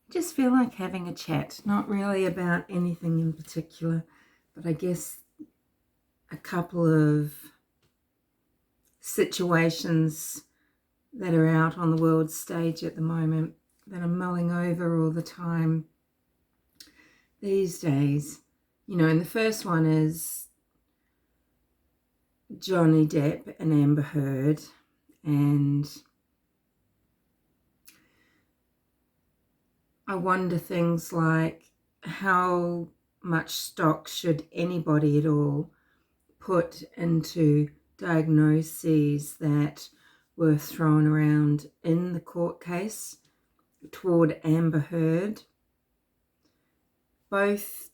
Just feel like having a chat, not really about anything in particular, but I guess a couple of situations that are out on the world stage at the moment that I'm mulling over all the time these days. You know, and the first one is Johnny Depp and Amber Heard, and I wonder things like how much stock should anybody at all put into diagnoses that were thrown around in the court case toward Amber Heard. Both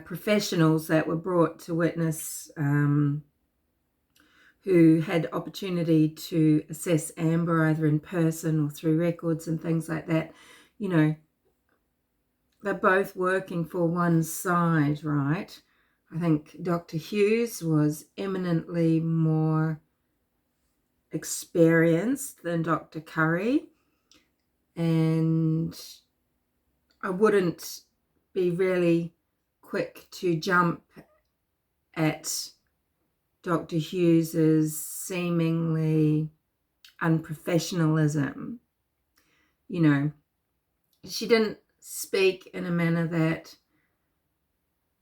professionals that were brought to witness who had opportunity to assess Amber either in person or through records and things like that, you know, they're both working for one side, right? I think Dr. Hughes was eminently more experienced than Dr. Curry, and I wouldn't be really quick to jump at Dr. Hughes's seemingly unprofessionalism. You know, she didn't speak in a manner that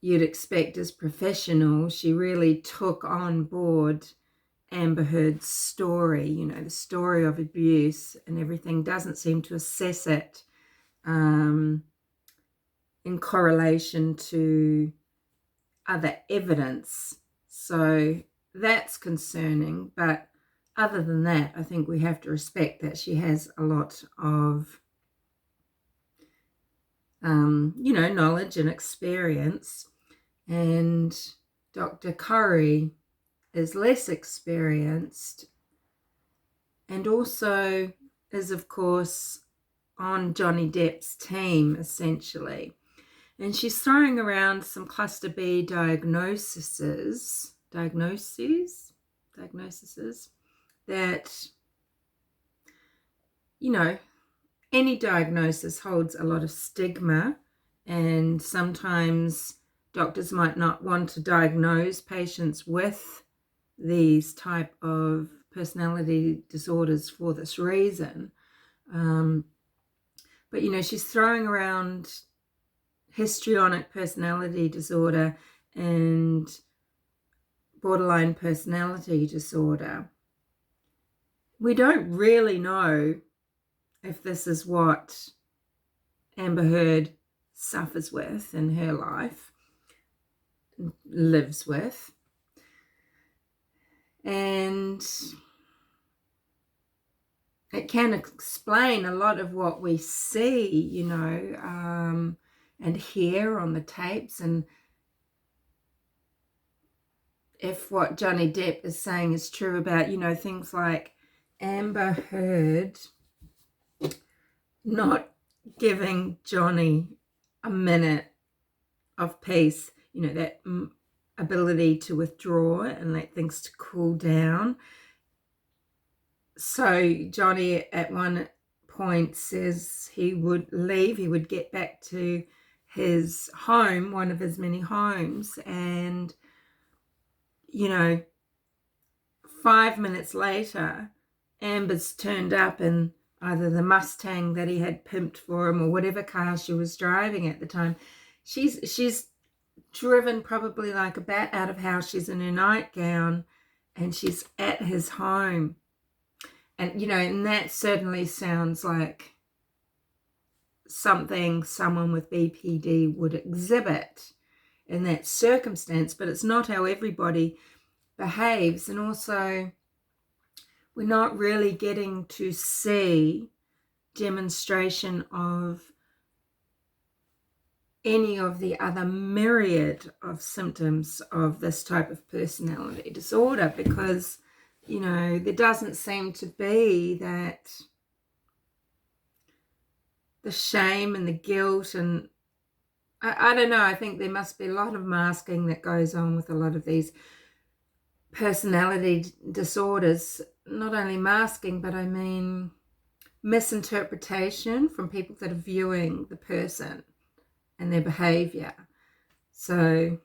you'd expect as professional. She really took on board Amber Heard's story, you know, the story of abuse and everything, doesn't seem to assess it in correlation to other evidence. So that's concerning, but other than that, I think we have to respect that she has a lot of you know, knowledge and experience, and Dr. Curry is less experienced and also is, of course, on Johnny Depp's team, essentially. And she's throwing around some cluster B diagnoses that, you know, any diagnosis holds a lot of stigma, and sometimes doctors might not want to diagnose patients with these type of personality disorders for this reason. But, you know, she's throwing around histrionic personality disorder and borderline personality disorder. We don't really know if this is what Amber Heard suffers with in her life, lives with. And it can explain a lot of what we see, you know, and hear on the tapes. And if what Johnny Depp is saying is true about, you know, things like Amber Heard not giving Johnny a minute of peace, you know, that ability to withdraw and let things to cool down. So Johnny at one point says he would leave, he would get back to his home, one of his many homes, and, you know, 5 minutes later, Amber's turned up in either the Mustang that he had pimped for him or whatever car she was driving at the time. She's driven probably like a bat out of house. She's in her nightgown and she's at his home. And, you know, and that certainly sounds like something someone with BPD would exhibit in that circumstance, but it's not how everybody behaves. And also, we're not really getting to see demonstration of any of the other myriad of symptoms of this type of personality disorder, because, you know, there doesn't seem to be that the shame and the guilt, and I don't know, I think there must be a lot of masking that goes on with a lot of these personality disorders. Not only masking, but I mean misinterpretation from people that are viewing the person and their behavior. So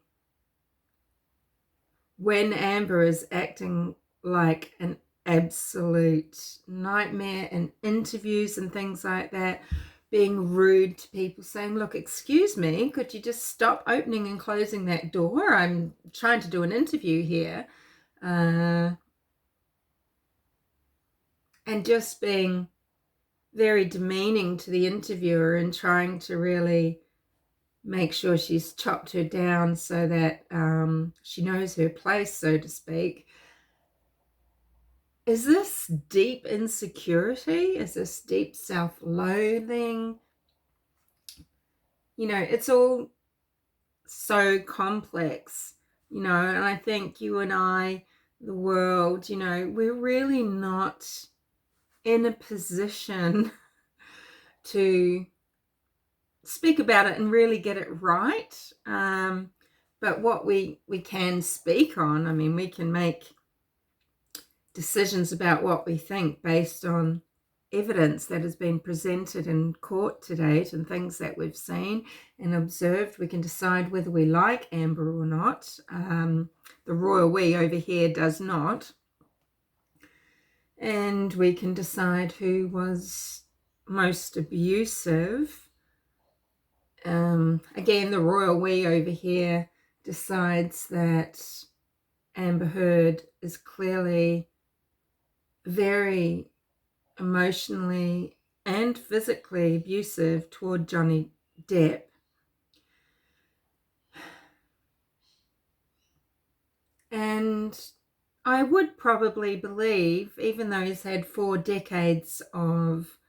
when Amber is acting like an absolute nightmare in interviews and things like that, being rude to people, saying, look, excuse me, could you just stop opening and closing that door? I'm trying to do an interview here. And just being very demeaning to the interviewer and trying to really make sure she's chopped her down so that she knows her place, so to speak. Is this deep insecurity? Is this deep self-loathing? You know, it's all so complex, you know, and I think you and I, the world, you know, we're really not in a position to speak about it and really get it right. But what we can speak on, I mean, we can make decisions about what we think based on evidence that has been presented in court to date and things that we've seen and observed. We can decide whether we like Amber or not. The royal we over here does not. And we can decide who was most abusive. Again, the royal we over here decides that Amber Heard is clearly very emotionally and physically abusive toward Johnny Depp. And I would probably believe, even though he's had 4 decades of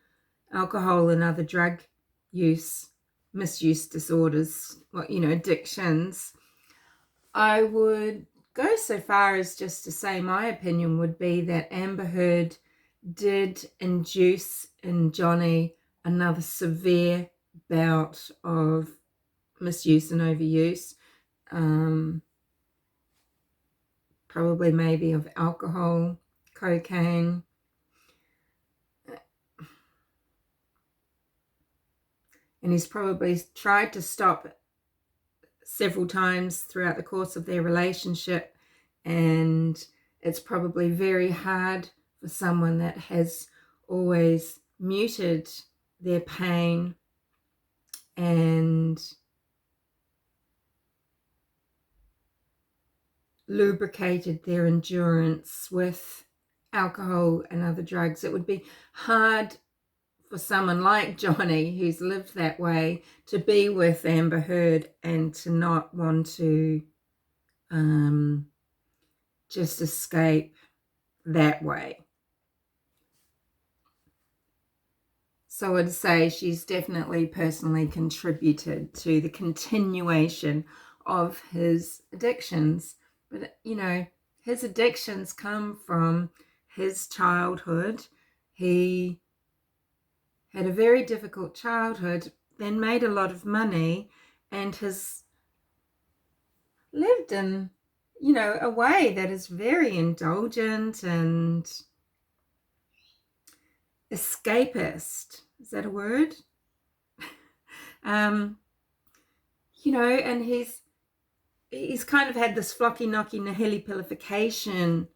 alcohol and other drug use, misuse disorders, you know, addictions, I would go so far as just to say my opinion would be that Amber Heard did induce in Johnny another severe bout of misuse and overuse, probably maybe of alcohol, cocaine. And he's probably tried to stop several times throughout the course of their relationship, and it's probably very hard for someone that has always muted their pain and lubricated their endurance with alcohol and other drugs. It would be hard for someone like Johnny, who's lived that way, to be with Amber Heard and to not want to just escape that way. So I'd say she's definitely personally contributed to the continuation of his addictions. But, you know, his addictions come from his childhood. He had a very difficult childhood, then made a lot of money, and has lived in, you know, a way that is very indulgent and escapist. Is that a word? You know, and he's kind of had this flocky knocky nihilipilification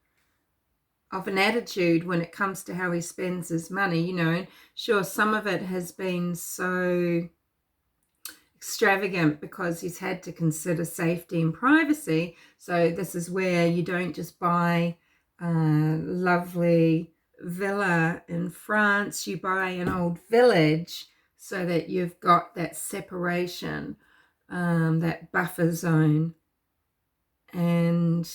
of an attitude when it comes to how he spends his money, you know. And sure, some of it has been so extravagant because he's had to consider safety and privacy. So this is where you don't just buy a lovely villa in France, you buy an old village so that you've got that separation, that buffer zone. And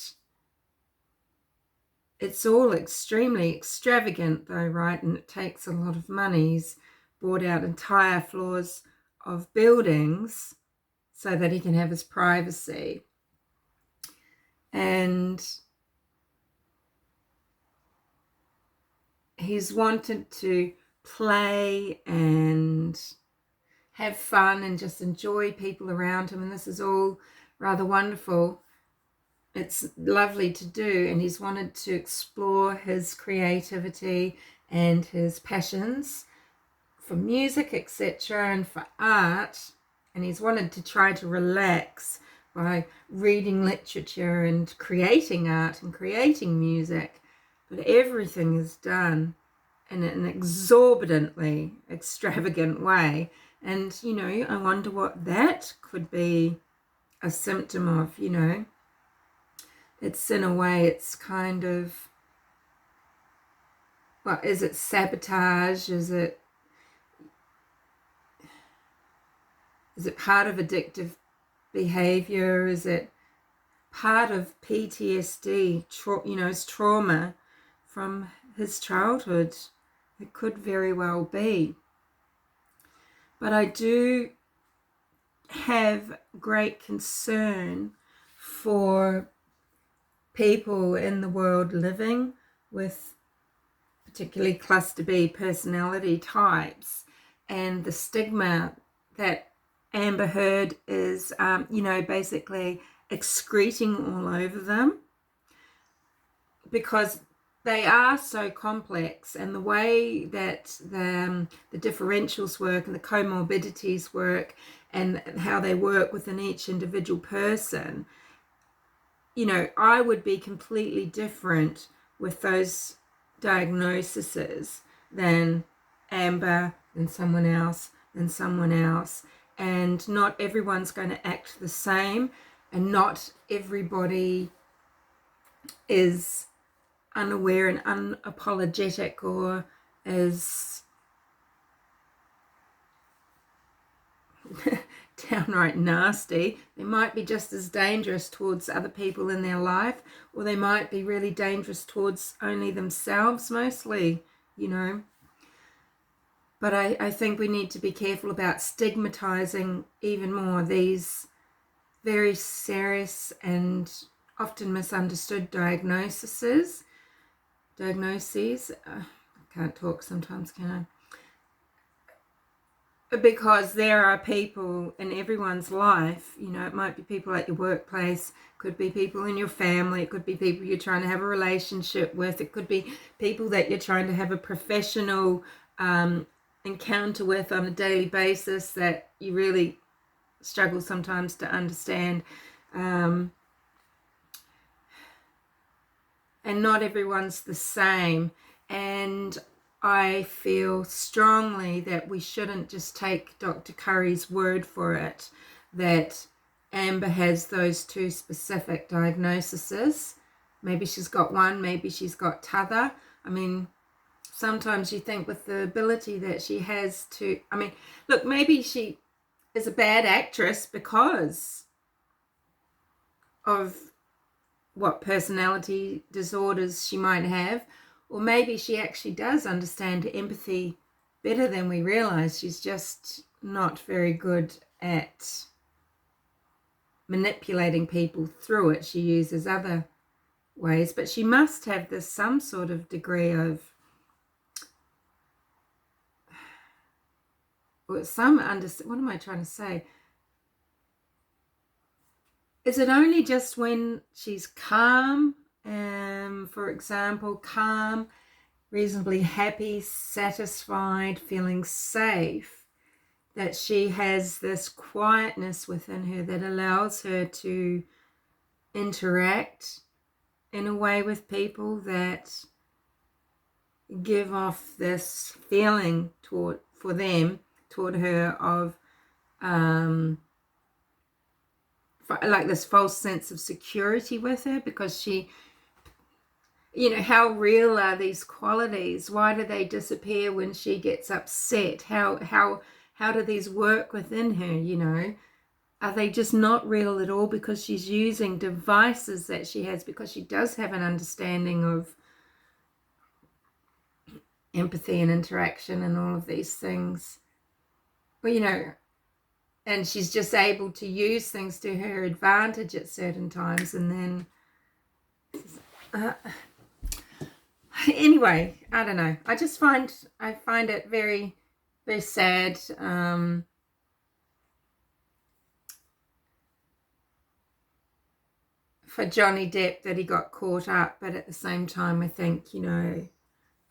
it's all extremely extravagant though, right? And it takes a lot of money. He's bought out entire floors of buildings so that he can have his privacy. And he's wanted to play and have fun and just enjoy people around him, and this is all rather wonderful. It's lovely to do, and he's wanted to explore his creativity and his passions, for music, etc., and for art, and he's wanted to try to relax by reading literature and creating art and creating music, but everything is done in an exorbitantly extravagant way. And, you know, I wonder what that could be a symptom of, you know. It's, in a way, it's kind of, well, is it sabotage? Is it part of addictive behavior? Is it part of PTSD, you know, his trauma from his childhood? It could very well be. But I do have great concern for people in the world living with particularly cluster B personality types, and the stigma that Amber Heard is, you know, basically excreting all over them, because they are so complex, and the way that the differentials work and the comorbidities work and how they work within each individual person, you know, I would be completely different with those diagnoses than Amber, than someone else, than someone else. And not everyone's going to act the same, and not everybody is unaware and unapologetic or is downright nasty. They might be just as dangerous towards other people in their life, or they might be really dangerous towards only themselves mostly, you know. But I think we need to be careful about stigmatizing even more these very serious and often misunderstood diagnoses. I can't talk sometimes, can I? Because there are people in everyone's life, you know, it might be people at your workplace, could be people in your family, it could be people you're trying to have a relationship with, it could be people that you're trying to have a professional encounter with on a daily basis that you really struggle sometimes to understand. And not everyone's the same. And I feel strongly that we shouldn't just take Dr. Curry's word for it, that Amber has those two specific diagnoses. Maybe she's got one, maybe she's got t'other. I mean, sometimes you think with the ability that she has to, I mean, look, maybe she is a bad actress because of what personality disorders she might have, or maybe she actually does understand empathy better than we realize. She's just not very good at manipulating people through it. She uses other ways, but she must have this some sort of degree of what am I trying to say? Is it only just when she's calm, for example, calm, reasonably happy, satisfied, feeling safe, that she has this quietness within her that allows her to interact in a way with people that give off this feeling toward her of like this false sense of security with her, because she, you know, how real are these qualities? Why do they disappear when she gets upset? How do these work within her, you know? Are they just not real at all because she's using devices that she has, because she does have an understanding of empathy and interaction and all of these things? Well, you know, and she's just able to use things to her advantage at certain times, and then anyway, I don't know. I find it very, very sad. For Johnny Depp that he got caught up, but at the same time, I think, you know,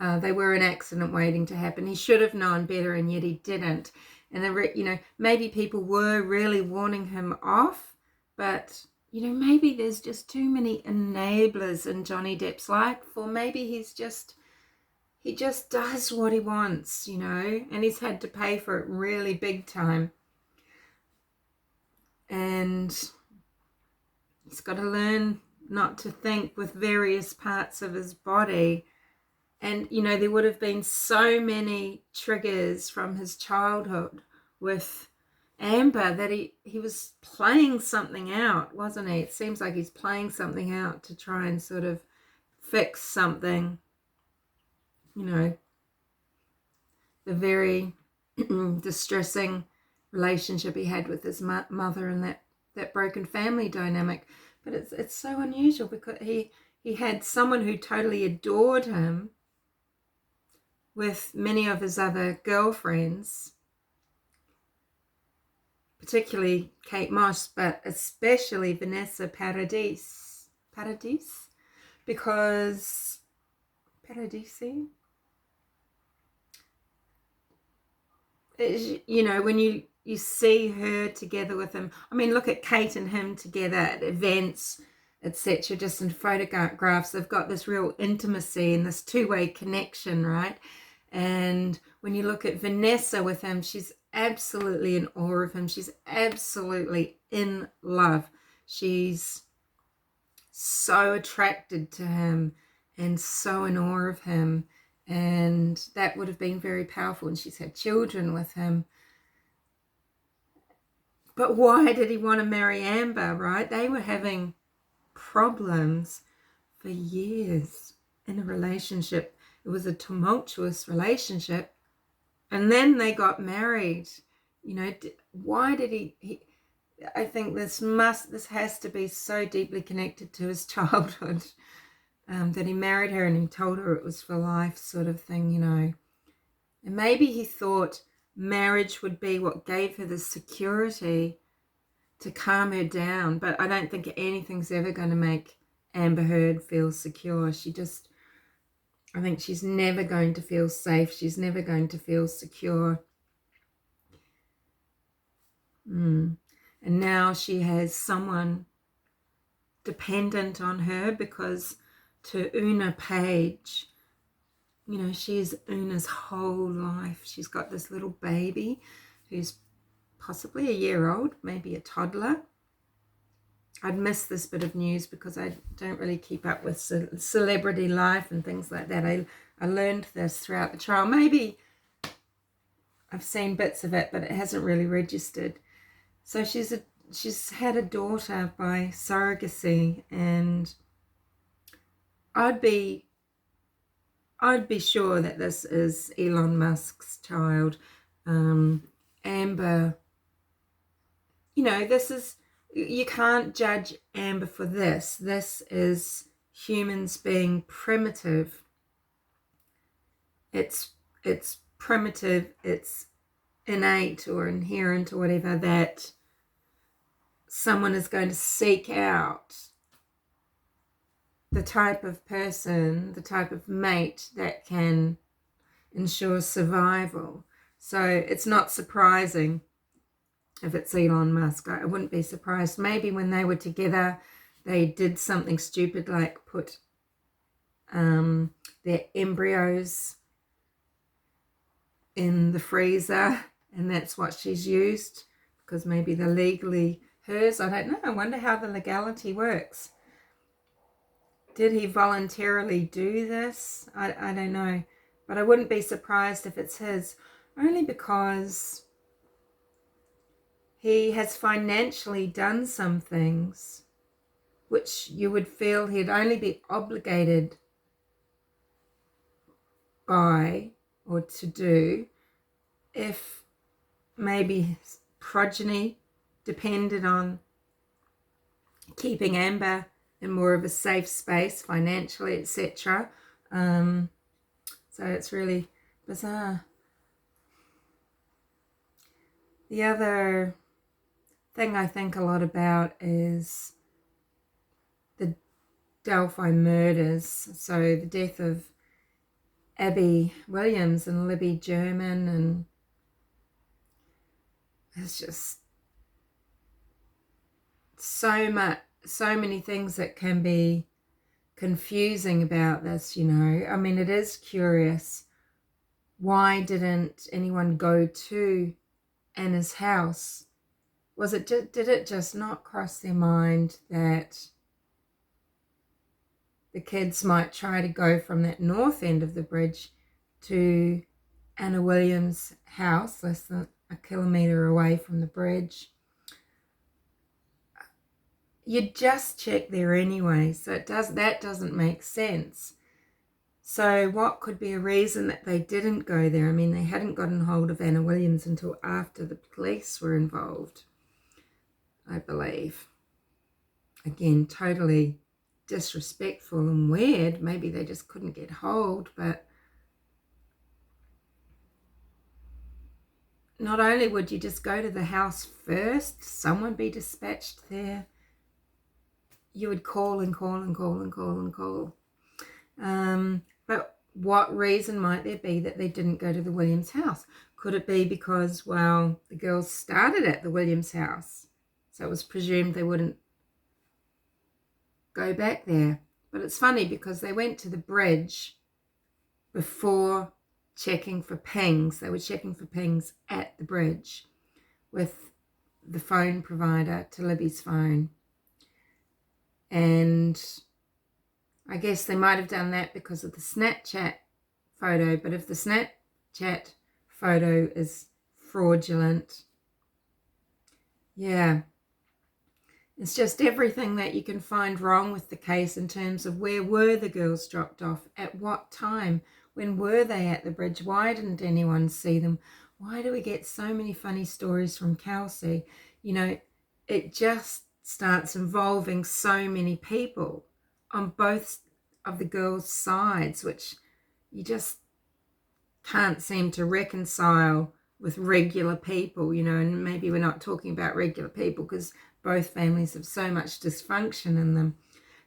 They were an accident waiting to happen. He should have known better, and yet he didn't. And maybe people were really warning him off, but maybe there's just too many enablers in Johnny Depp's life, or maybe he just does what he wants, and he's had to pay for it really big time. And he's got to learn not to think with various parts of his body. And, there would have been so many triggers from his childhood with Amber that he was playing something out, wasn't he? It seems like he's playing something out to try and sort of fix something, the very distressing relationship he had with his mother and that broken family dynamic. But it's so unusual because he had someone who totally adored him with many of his other girlfriends, particularly Kate Moss, but especially Vanessa Paradis, because Paradisi, when you see her together with him, I mean, look at Kate and him together at events, etc., just in photographs. They've got this real intimacy and this two-way connection, right? And when you look at Vanessa with him, she's absolutely in awe of him. She's absolutely in love. She's so attracted to him and so in awe of him. And that would have been very powerful. And she's had children with him. But why did he want to marry Amber, right? They were having problems for years in a relationship. It was a tumultuous relationship. And then they got married. Why did he I think this has to be so deeply connected to his childhood, that he married her and he told her it was for life, sort of thing, And maybe he thought marriage would be what gave her the security to calm her down. But I don't think anything's ever going to make Amber Heard feel secure. I think she's never going to feel safe. She's never going to feel secure. And now she has someone dependent on her, because to Una Page, she's Una's whole life. She's got this little baby who's possibly a year old, maybe a toddler. I'd missed this bit of news because I don't really keep up with celebrity life and things like that. I learned this throughout the trial. Maybe I've seen bits of it, but it hasn't really registered. So she's had a daughter by surrogacy, and I'd be sure that this is Elon Musk's child. Amber, this is, you can't judge Amber for this. This is humans being primitive. It's primitive, it's innate or inherent or whatever, that someone is going to seek out the type of person, the type of mate that can ensure survival. So it's not surprising if it's Elon Musk. I wouldn't be surprised. Maybe when they were together, they did something stupid like put their embryos in the freezer, and that's what she's used, because maybe they're legally hers. I don't know. I wonder how the legality works. Did he voluntarily do this? I don't know. But I wouldn't be surprised if it's his, only because he has financially done some things which you would feel he'd only be obligated by or to do if maybe his progeny depended on keeping Amber in more of a safe space financially, etc. So it's really bizarre. The other thing I think a lot about is the Delphi murders. So the death of Abby Williams and Libby German, and it's just so many things that can be confusing about this, you know. I mean, it is curious. Why didn't anyone go to Anna's house? Did it just not cross their mind that the kids might try to go from that north end of the bridge to Anna Williams' house, less than a kilometre away from the bridge? You'd just check there anyway, so that doesn't make sense. So what could be a reason that they didn't go there? I mean, they hadn't gotten hold of Anna Williams until after the police were involved, I believe. Again, totally disrespectful and weird. Maybe they just couldn't get hold, but not only would you just go to the house first, someone be dispatched there, you would call and call and call and call and call. But what reason might there be that they didn't go to the Williams house? Could it be because, well, the girls started at the Williams house, so it was presumed they wouldn't go back there? But it's funny because they went to the bridge before checking for pings. They were checking for pings at the bridge with the phone provider to Libby's phone. And I guess they might have done that because of the Snapchat photo, but if the Snapchat photo is fraudulent, yeah, it's just everything that you can find wrong with the case in terms of where were the girls dropped off, at what time, when were they at the bridge, why didn't anyone see them, why do we get so many funny stories from Kelsi? You know, it just starts involving so many people on both of the girls' sides, which you just can't seem to reconcile with regular people, you know. And maybe we're not talking about regular people because both families have so much dysfunction in them,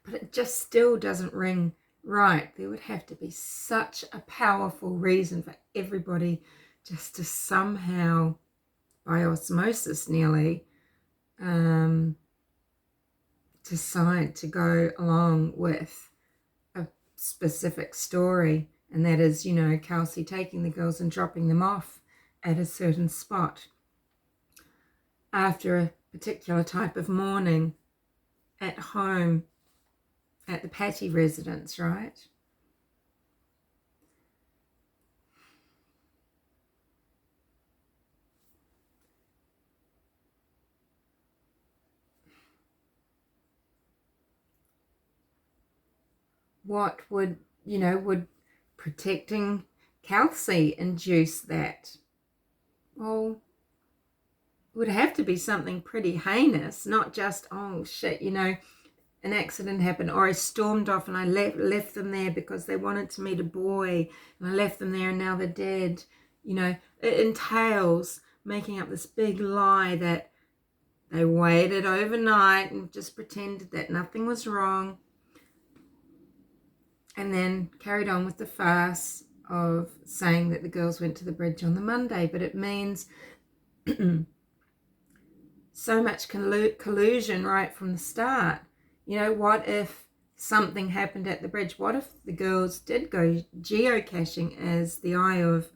but it just still doesn't ring right. There would have to be such a powerful reason for everybody just to somehow, by osmosis nearly, decide to go along with a specific story, and that is, you know, Kelsi taking the girls and dropping them off at a certain spot after a particular type of mourning at home at the Patty residence, right? What would, you know, would protecting Kelsi induce that? Well, it would have to be something pretty heinous, not just, oh shit, you know, an accident happened, or I stormed off and I left them there because they wanted to meet a boy, and I left them there and now they're dead. You know, it entails making up this big lie that they waited overnight and just pretended that nothing was wrong, and then carried on with the farce of saying that the girls went to the bridge on the Monday. But it means so much collusion right from the start. You know, what if something happened at the bridge? What if the girls did go geocaching as the eye of...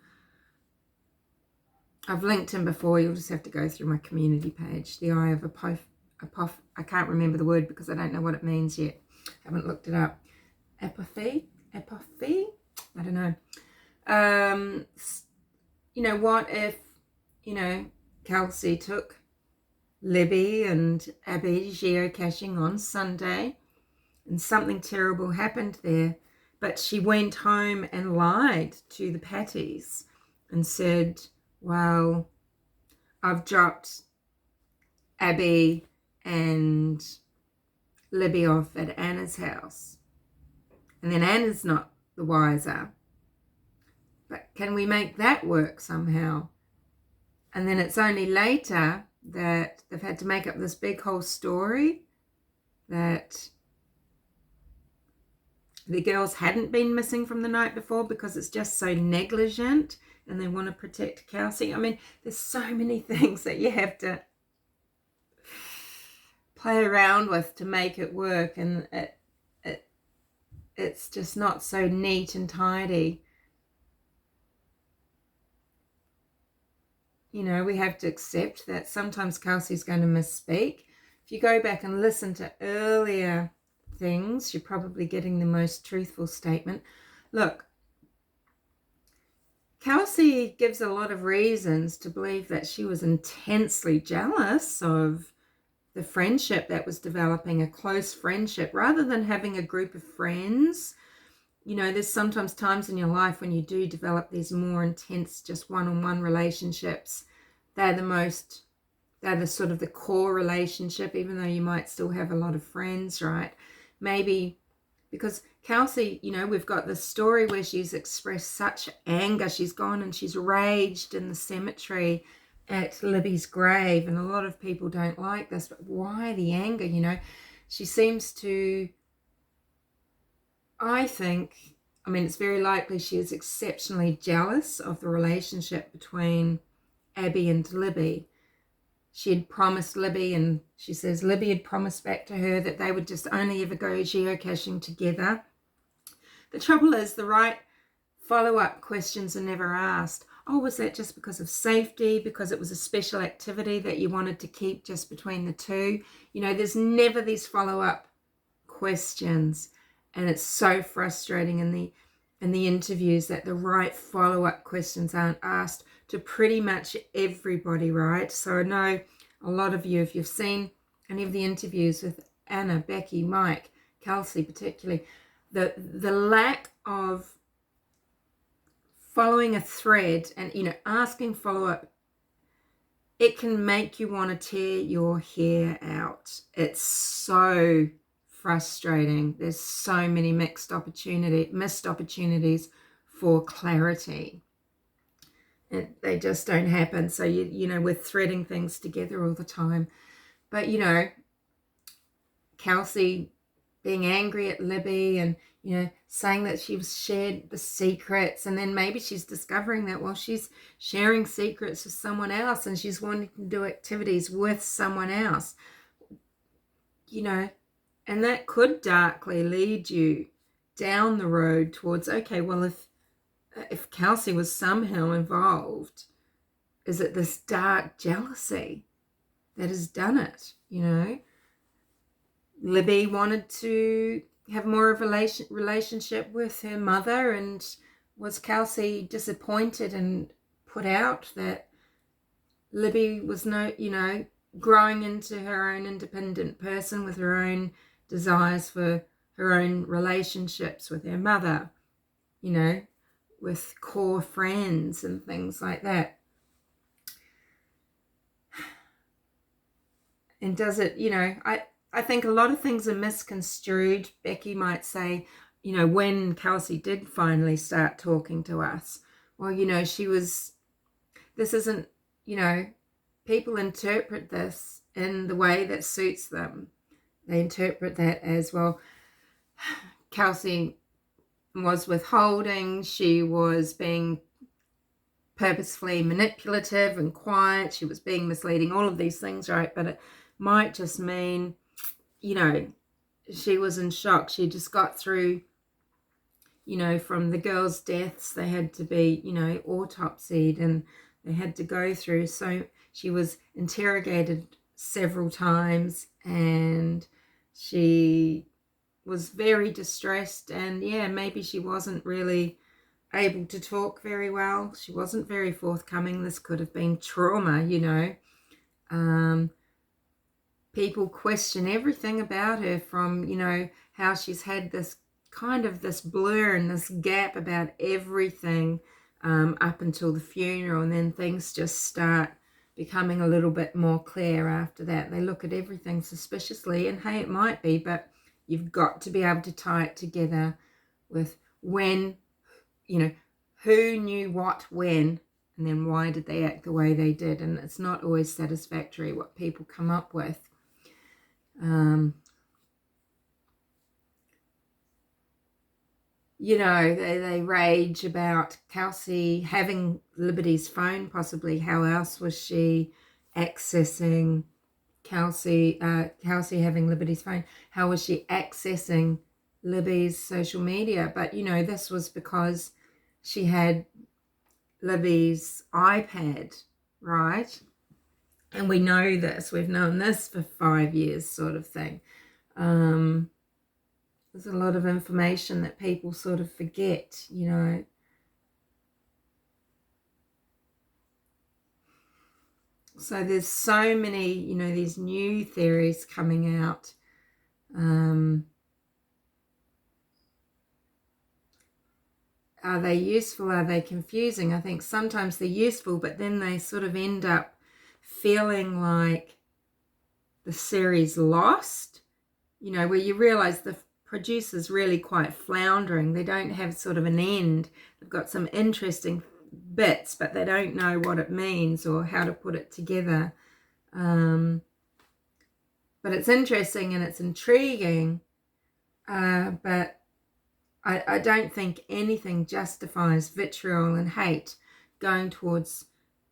I've linked him before, you'll just have to go through my community page. The eye of I can't remember the word because I don't know what it means yet. I haven't looked it up. Apathy? I don't know. You know, what if, you know, Kelsi took Libby and Abby geocaching on Sunday and something terrible happened there, but she went home and lied to the Patties and said, well, I've dropped Abby and Libby off at Anna's house, and then Anna's not the wiser. But can we make that work somehow? And then it's only later that they've had to make up this big whole story that the girls hadn't been missing from the night before because it's just so negligent and they want to protect Kelsi. I mean, there's so many things that you have to play around with to make it work, and it's just not so neat and tidy. You know, we have to accept that sometimes Kelsi's going to misspeak. If you go back and listen to earlier things, you're probably getting the most truthful statement. Look, Kelsi gives a lot of reasons to believe that she was intensely jealous of the friendship that was developing, a close friendship, rather than having a group of friends. You know, there's sometimes times in your life when you do develop these more intense, just one-on-one relationships. They're the sort of the core relationship, even though you might still have a lot of friends, right? Maybe because Kelsi, you know, we've got this story where she's expressed such anger. She's gone and she's raged in the cemetery at Libby's grave, and a lot of people don't like this, but why the anger? You know, she seems to, I mean, it's very likely she is exceptionally jealous of the relationship between Abby and Libby. She had promised Libby, and she says Libby had promised back to her that they would just only ever go geocaching together. The trouble is, the right follow-up questions are never asked. Oh, was that just because of safety, because it was a special activity that you wanted to keep just between the two? You know, there's never these follow-up questions, and it's so frustrating in the interviews that the right follow-up questions aren't asked to pretty much everybody, right? So I know a lot of you, if you've seen any of the interviews with Anna, Becky, Mike, Kelsi particularly, the lack of following a thread and, you know, asking follow-up, it can make you want to tear your hair out. It's so frustrating. There's so many missed opportunities for clarity. And they just don't happen. So, you know, we're threading things together all the time. But, you know, Kelsi being angry at Libby and, you know, saying that she's shared the secrets, and then maybe she's discovering that while she's sharing secrets with someone else and she's wanting to do activities with someone else, you know, and that could darkly lead you down the road towards, okay, well, if Kelsi was somehow involved, is it this dark jealousy that has done it, you know? Libby wanted to have more of a relationship with her mother, and was Kelsi disappointed and put out that Libby was growing into her own independent person with her own desires for her own relationships with her mother, you know, with core friends and things like that. And does it, you know, I think a lot of things are misconstrued. Becky might say, you know, when Kelsi did finally start talking to us, well, you know, this isn't, you know, people interpret this in the way that suits them. They interpret that as, well, Kelsi was withholding, she was being purposefully manipulative and quiet, she was being misleading, all of these things, right? But it might just mean, you know, she was in shock. She just got through, you know, from the girls' deaths, they had to be, you know, autopsied, and they had to go through. So she was interrogated several times, and she was very distressed, and yeah, maybe she wasn't really able to talk very well. She wasn't very forthcoming. This could have been trauma, you know. People question everything about her, from, you know, how she's had this kind of this blur and this gap about everything up until the funeral, and then things just start becoming a little bit more clear after that. They look at everything suspiciously, and hey, it might be, but you've got to be able to tie it together with when, you know, who knew what when, and then why did they act the way they did. And it's not always satisfactory what people come up with. you know, they rage about Kelsi having Liberty's phone, possibly. How else was she accessing Kelsi having Liberty's phone? How was she accessing Libby's social media? But, you know, this was because she had Libby's iPad, right? And we know this. We've known this for 5 years, sort of thing. There's a lot of information that people sort of forget, you know. So there's so many, you know, these new theories coming out. Are they useful? Are they confusing? I think sometimes they're useful, but then they sort of end up feeling like the series lost, you know, where you realize the producer's really quite floundering. They don't have sort of an end. They've got some interesting bits, but they don't know what it means or how to put it together. But it's interesting and it's intriguing, but I don't think anything justifies vitriol and hate going towards,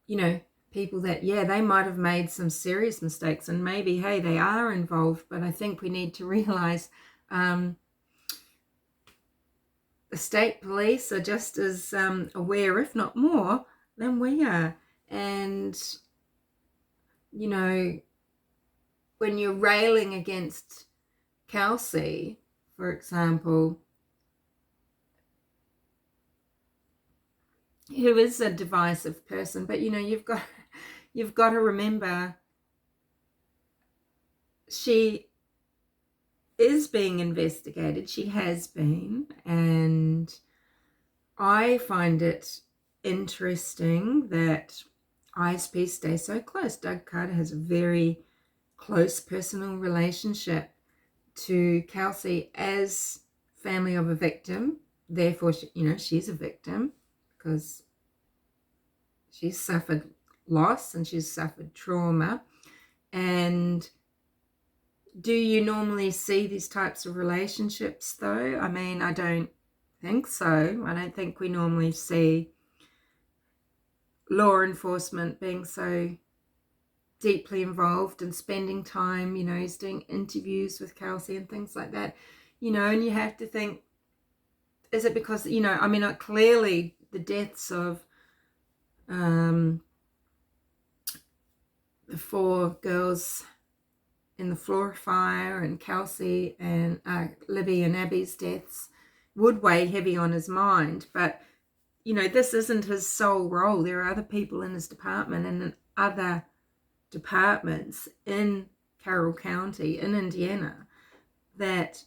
you know, people that, yeah, they might have made some serious mistakes and maybe, hey, they are involved, but I think we need to realize the state police are just as aware, if not more, than we are. And, you know, when you're railing against Kelsi, for example, who is a divisive person, but, you know, you've got to remember she is being investigated. She has been, and I find it interesting that ISP stays so close. Doug Carter has a very close personal relationship to Kelsi as family of a victim. Therefore, you know, she's a victim because she's suffered loss and she's suffered trauma. And do you normally see these types of relationships, though? I mean, I don't think so. I don't think we normally see law enforcement being so deeply involved and spending time, you know, he's doing interviews with Kelsi and things like that, you know, and you have to think, is it because, you know, I mean, clearly the deaths of the 4 girls in the floor fire and Kelsi and Libby and Abby's deaths would weigh heavy on his mind. But, you know, this isn't his sole role. There are other people in his department and in other departments in Carroll County in Indiana that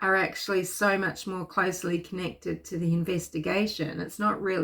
are actually so much more closely connected to the investigation. It's not really